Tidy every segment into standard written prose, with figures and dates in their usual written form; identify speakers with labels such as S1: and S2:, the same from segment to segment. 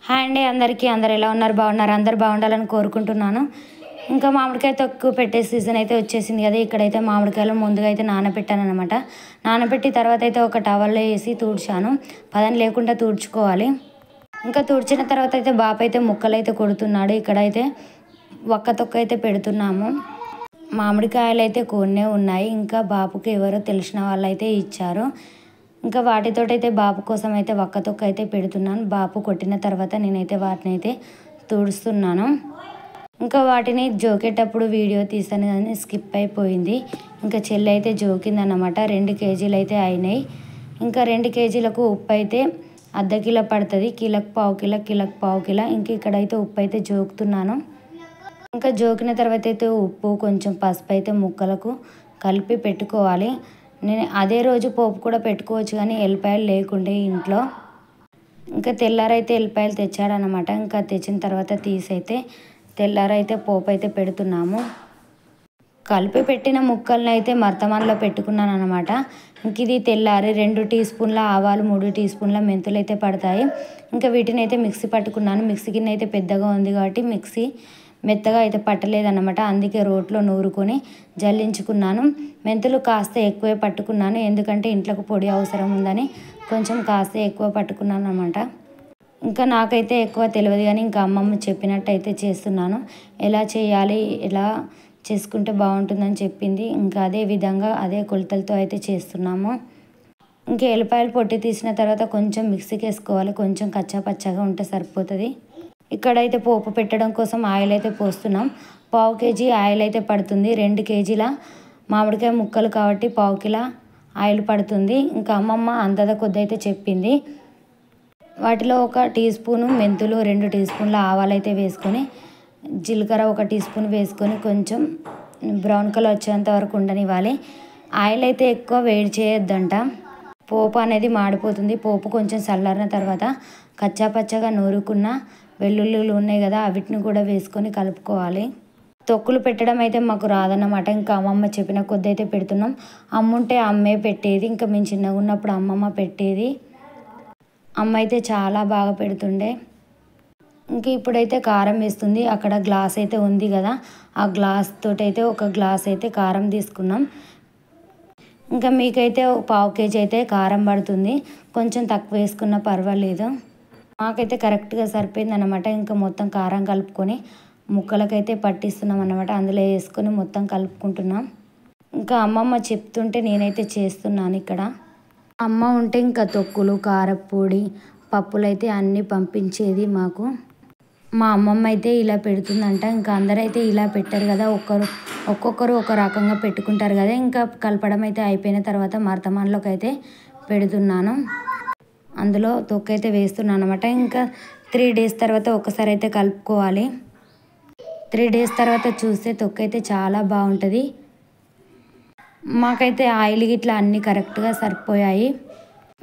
S1: Hi అండి అందరికీ. అందరు ఎలా ఉన్నారు? బాగున్నారు? అందరు బాగుండాలని కోరుకుంటున్నాను. ఇంకా మామిడికాయ తొక్కు పెట్టే సీజన్ అయితే వచ్చేసింది కదా. ఇక్కడైతే మామిడికాయలు ముందుగా అయితే నానబెట్టాను అనమాట. నానబెట్టి తర్వాత అయితే ఒక టవల్లో వేసి తుడిచాను. పదని లేకుండా తుడుచుకోవాలి. ఇంకా తుడిచిన తర్వాత అయితే బాప అయితే ముక్కలు అయితే కొడుతున్నాడు. ఇక్కడైతే ఒక్క తొక్క అయితే పెడుతున్నాము. మామిడికాయలు అయితే కొన్నే ఉన్నాయి. ఇంకా బాపుకి ఎవరో తెలిసిన వాళ్ళు అయితే ఇచ్చారు. ఇంకా వాటితోటైతే బాపు కోసం అయితే ఒక్క తొక్క అయితే పెడుతున్నాను. బాపు కొట్టిన తర్వాత నేనైతే వాటిని అయితే తుడుస్తున్నాను. ఇంకా వాటిని జోకేటప్పుడు వీడియో తీసాను కానీ స్కిప్ అయిపోయింది. ఇంకా చెల్లి అయితే జోకిందన్నమాట. 2 కేజీలు అయితే అయినాయి. ఇంకా 2 కేజీలకు ఉప్పు అయితే అర్ధ కిలో పడుతుంది. కిలోకి పావు కిలో, కిలోకి పావు కిలో. ఇంక ఇక్కడైతే ఉప్పు అయితే జోకుతున్నాను. ఇంకా జోకిన తర్వాత అయితే ఉప్పు కొంచెం పసుపు అయితే ముక్కలకు కలిపి పెట్టుకోవాలి. నేను అదే రోజు పోపు కూడా పెట్టుకోవచ్చు కానీ ఎల్లిపాయలు లేకుండే ఇంట్లో. ఇంకా తెల్లారైతే ఎల్లిపాయలు తెచ్చాడనమాట. ఇంకా తెచ్చిన తర్వాత తీసైతే తెల్లారైతే పోపు అయితే పెడుతున్నాము. కలిపి పెట్టిన ముక్కలను అయితే మర్తమాన్లో పెట్టుకున్నాను అనమాట. ఇంక ఇది తెల్లారి 2 టీ స్పూన్ల ఆవాలు, 3 టీ స్పూన్ల మెంతులు అయితే పడతాయి. ఇంకా వీటిని అయితే మిక్సీ పట్టుకున్నాను. మిక్సీ గిన్నె అయితే పెద్దగా ఉంది కాబట్టి మిక్సీ మెత్తగా అయితే పట్టలేదన్నమాట. అందుకే రోట్లో నూరుకొని జల్లించుకున్నాను. మెంతులు కాస్త ఎక్కువే పట్టుకున్నాను. ఎందుకంటే ఇంట్లోకి పొడి అవసరం ఉందని కొంచెం కాస్త ఎక్కువ పట్టుకున్నాను అనమాట. ఇంకా నాకైతే ఎక్కువ తెలియదు కానీ ఇంకా అమ్మమ్మ చెప్పినట్టు అయితే చేస్తున్నాను. ఎలా చేయాలి, ఎలా చేసుకుంటే బాగుంటుందని చెప్పింది. ఇంకా అదే విధంగా అదే కొలతలతో అయితే చేస్తున్నాము. ఇంకా ఎల్లిపాయలు పొట్టి తీసిన తర్వాత కొంచెం మిక్సీకి వేసుకోవాలి. కొంచెం కచ్చా పచ్చగా ఉంటే సరిపోతుంది. ఇక్కడైతే పోపు పెట్టడం కోసం ఆయిల్ అయితే పోస్తున్నాం. పావు కేజీ ఆయిల్ అయితే పడుతుంది. 2 కేజీల మామిడికాయ ముక్కలు కాబట్టి పావు కిలో ఆయిల్ పడుతుంది. ఇంకా అమ్మమ్మ అంతద కొద్ది అయితే చెప్పింది. వాటిలో 1 టీ స్పూను మెంతులు, 2 టీ స్పూన్ల ఆవాలు అయితే వేసుకొని, జీలకర్ర 1 టీ స్పూన్ వేసుకొని కొంచెం బ్రౌన్ కలర్ వచ్చేంత వరకు ఉండనివ్వాలి. ఆయిల్ అయితే ఎక్కువ వేడి చేయొద్దంట. పోపు అనేది మాడిపోతుంది. పోపు కొంచెం చల్లారిన తర్వాత కచ్చా పచ్చగా నూరుకున్న వెల్లుల్లిలు ఉన్నాయి కదా, వీటిని కూడా వేసుకొని కలుపుకోవాలి. తొక్కులు పెట్టడం అయితే మాకు రాదన్నమాట. ఇంకా అమ్మమ్మ చెప్పిన కొద్ది అయితే పెడుతున్నాం. అమ్ముంటే అమ్మే పెట్టేది. ఇంకా మేము చిన్నగా ఉన్నప్పుడు అమ్మమ్మ పెట్టేది. అమ్మ అయితే చాలా బాగా పెడుతుండే. ఇంక ఇప్పుడైతే కారం వేస్తుంది. అక్కడ గ్లాస్ అయితే ఉంది కదా, ఆ గ్లాస్ తోటి అయితే 1 గ్లాస్ అయితే కారం తీసుకున్నాం. ఇంకా మీకైతే పావు కేజీ అయితే కారం పడుతుంది. కొంచెం తక్కువ వేసుకున్నా పర్వాలేదు. మాకైతే కరెక్ట్గా సరిపోయింది అనమాట. ఇంకా మొత్తం కారం కలుపుకొని ముక్కలకైతే పట్టిస్తున్నాం అన్నమాట. అందులో వేసుకొని మొత్తం కలుపుకుంటున్నాం. ఇంకా అమ్మమ్మ చెప్తుంటే నేనైతే చేస్తున్నాను. ఇక్కడ అమ్మ ఉంటే ఇంకా తొక్కులు, కారపొడి, పప్పులు అయితే అన్నీ పంపించేది మాకు. మా అమ్మమ్మ అయితే ఇలా పెడుతుందంట. ఇంకా అందరైతే ఇలా పెట్టారు కదా, ఒక్కొక్కరు ఒక రకంగా పెట్టుకుంటారు కదా. ఇంకా కలపడం అయితే అయిపోయిన తర్వాత మర్తమాన్లోకి అయితే పెడుతున్నాను. అందులో తొక్కు అయితే వేస్తున్నాను అనమాట. ఇంకా 3 డేస్ తర్వాత ఒకసారి అయితే కలుపుకోవాలి. 3 డేస్ తర్వాత చూస్తే తొక్కు అయితే చాలా బాగుంటుంది. మాకైతే ఆయిల్ గిట్లా అన్నీ కరెక్ట్గా సరిపోయాయి.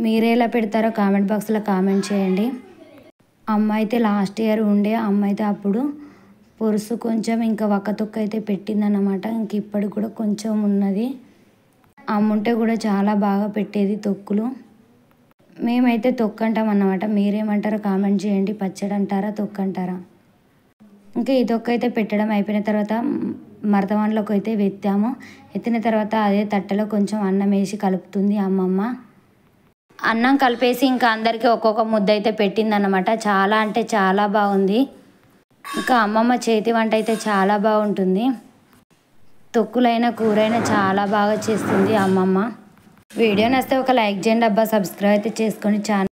S1: మీరు ఎలా పెడతారో కామెంట్ బాక్స్లో కామెంట్ చేయండి. అమ్మ అయితే లాస్ట్ ఇయర్ ఉండే అమ్మ అయితే అప్పుడు పురుసు కొంచెం ఇంకా ఒక్క తొక్కు అయితే పెట్టిందన్నమాట. ఇంక ఇప్పటికి కూడా కొంచెం ఉన్నది. అమ్ముంటే కూడా చాలా బాగా పెట్టేది తొక్కులు. మేమైతే తొక్కు అంటాం అన్నమాట. మీరేమంటారో కామెంట్ చేయండి. పచ్చడి అంటారా, తొక్కు అంటారా? ఇంకా ఈ తొక్కు అయితే పెట్టడం అయిపోయిన తర్వాత మరతవాన్లోకి అయితే ఎత్తాము. ఎత్తిన తర్వాత అదే తట్టలో కొంచెం అన్నం వేసి కలుపుతుంది అమ్మమ్మ. అన్నం కలిపేసి ఇంకా అందరికీ ఒక్కొక్క ముద్ద అయితే పెట్టిందన్నమాట. చాలా అంటే చాలా బాగుంది. ఇంకా అమ్మమ్మ చేతి వంట అయితే చాలా బాగుంటుంది. తొక్కులైనా కూరైనా చాలా బాగా చేస్తుంది అమ్మమ్మ. వీడియో నచ్చితే ఒక లైక్ చేయండి అబ్బా. సబ్స్క్రైబ్ అయితే చేసుకొని ఛానల్